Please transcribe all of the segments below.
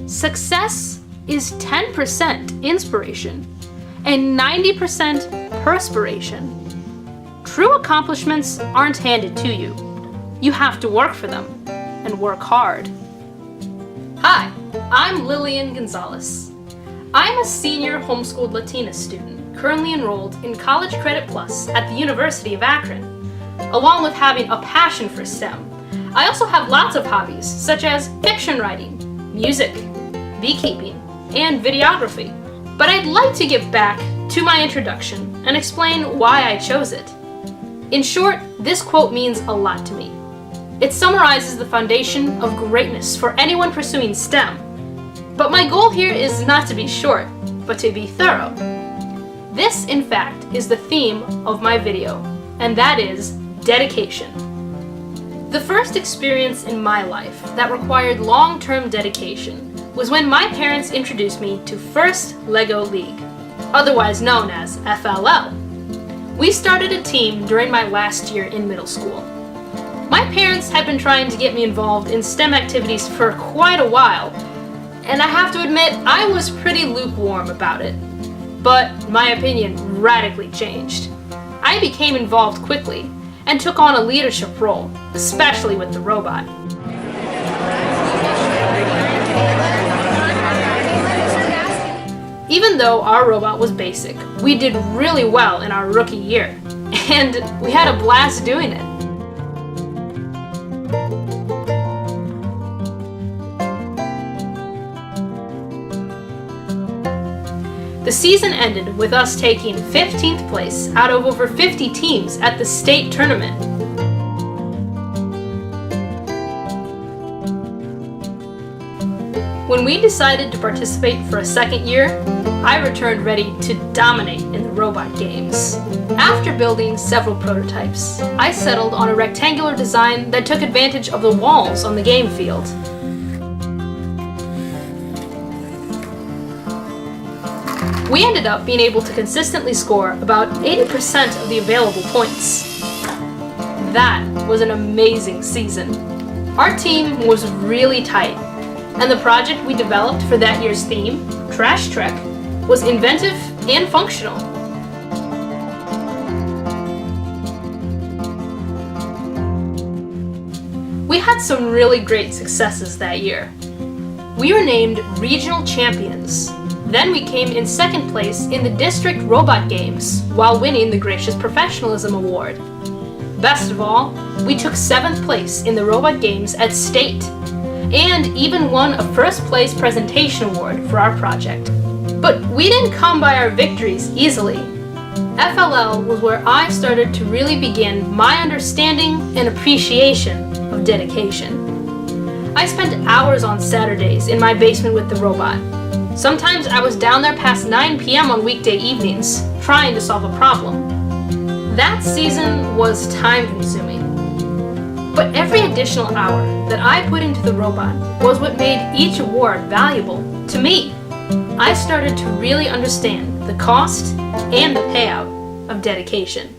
Success is 10% inspiration and 90% perspiration. True accomplishments aren't handed to you. You have to work for them, and work hard. Hi, I'm Lillian Gonzalez. I'm a senior homeschooled Latina student currently enrolled in College Credit Plus at the University of Akron. Along with having a passion for STEM, I also have lots of hobbies such as fiction writing, music, beekeeping, and videography. But I'd like to get back to my introduction and explain why I chose it. In short, this quote means a lot to me. It summarizes the foundation of greatness for anyone pursuing STEM. But my goal here is not to be short, but to be thorough. This, in fact, is the theme of my video, and that is dedication. The first experience in my life that required long-term dedication was when my parents introduced me to First Lego League, otherwise known as FLL. We started a team during my last year in middle school. My parents had been trying to get me involved in STEM activities for quite a while, and I have to admit I was pretty lukewarm about it. But my opinion radically changed. I became involved quickly and took on a leadership role, especially with the robot. Even though our robot was basic, we did really well in our rookie year, and we had a blast doing it. The season ended with us taking 15th place out of over 50 teams at the state tournament. When we decided to participate for a second year, I returned ready to dominate in the robot games. After building several prototypes, I settled on a rectangular design that took advantage of the walls on the game field. We ended up being able to consistently score about 80% of the available points. That was an amazing season. Our team was really tight, and the project we developed for that year's theme, Trash Trek, was inventive and functional. We had some really great successes that year. We were named regional champions. Then we came in second place in the district robot games while winning the Gracious Professionalism Award. Best of all, we took 7th place in the robot games at state and even won a first place presentation award for our project. But we didn't come by our victories easily. FLL was where I started to really begin my understanding and appreciation of dedication. I spent hours on Saturdays in my basement with the robot. Sometimes I was down there past 9 p.m. on weekday evenings, trying to solve a problem. That season was time-consuming. But every additional hour that I put into the robot was what made each award valuable to me. I started to really understand the cost and the payout of dedication.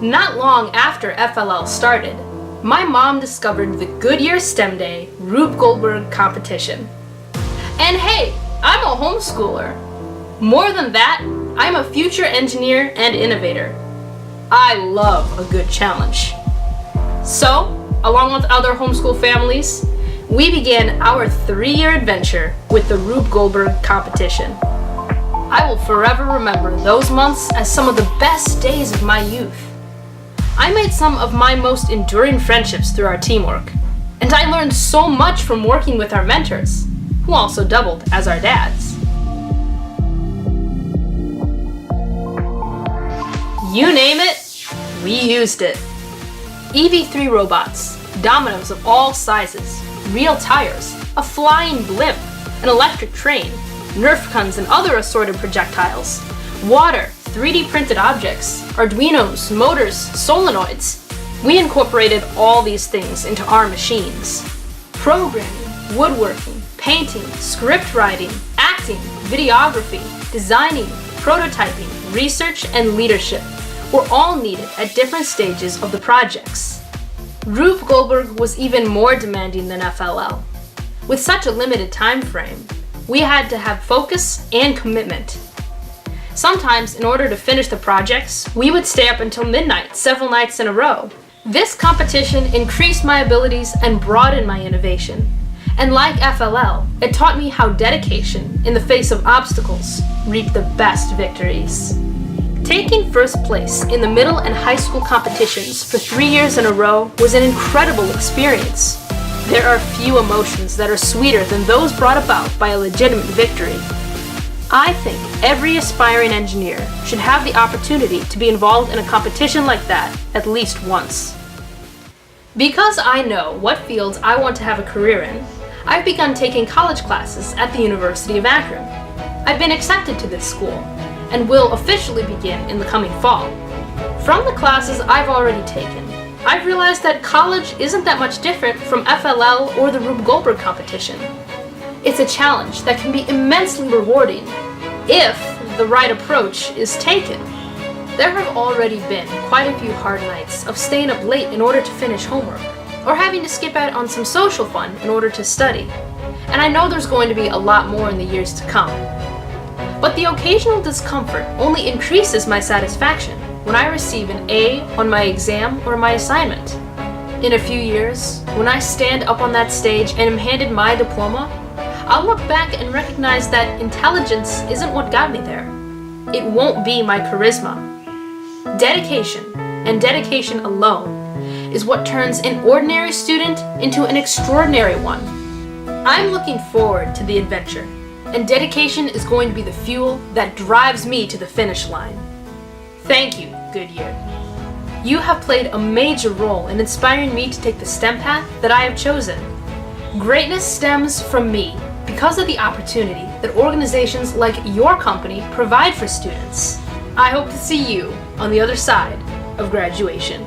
Not long after FLL started, my mom discovered the Goodyear STEM Day Rube Goldberg competition. And hey, I'm a homeschooler. More than that, I'm a future engineer and innovator. I love a good challenge. So, along with other homeschool families, we began our 3-year adventure with the Rube Goldberg competition. I will forever remember those months as some of the best days of my youth. I made some of my most enduring friendships through our teamwork, and I learned so much from working with our mentors, who also doubled as our dads. You name it, we used it. EV3 robots, dominoes of all sizes, real tires, a flying blimp, an electric train, Nerf guns and other assorted projectiles, water, 3D printed objects, Arduinos, motors, solenoids. We incorporated all these things into our machines. Programming, woodworking, painting, script writing, acting, videography, designing, prototyping, research, and leadership were all needed at different stages of the projects. Rube Goldberg was even more demanding than FLL. With such a limited time frame, we had to have focus and commitment. Sometimes, in order to finish the projects, we would stay up until midnight, several nights in a row. This competition increased my abilities and broadened my innovation. And like FLL, it taught me how dedication, in the face of obstacles, reaped the best victories. Taking first place in the middle and high school competitions for 3 years in a row was an incredible experience. There are few emotions that are sweeter than those brought about by a legitimate victory. I think every aspiring engineer should have the opportunity to be involved in a competition like that at least once. Because I know what fields I want to have a career in, I've begun taking college classes at the University of Akron. I've been accepted to this school and will officially begin in the coming fall. From the classes I've already taken, I've realized that college isn't that much different from FLL or the Rube Goldberg competition. It's a challenge that can be immensely rewarding if the right approach is taken. There have already been quite a few hard nights of staying up late in order to finish homework, or having to skip out on some social fun in order to study. And I know there's going to be a lot more in the years to come. But the occasional discomfort only increases my satisfaction when I receive an A on my exam or my assignment. In a few years, when I stand up on that stage and am handed my diploma, I'll look back and recognize that intelligence isn't what got me there. It won't be my charisma. Dedication, and dedication alone, is what turns an ordinary student into an extraordinary one. I'm looking forward to the adventure, and dedication is going to be the fuel that drives me to the finish line. Thank you, Goodyear. You have played a major role in inspiring me to take the STEM path that I have chosen. Greatness stems from me because of the opportunity that organizations like your company provide for students. I hope to see you on the other side of graduation.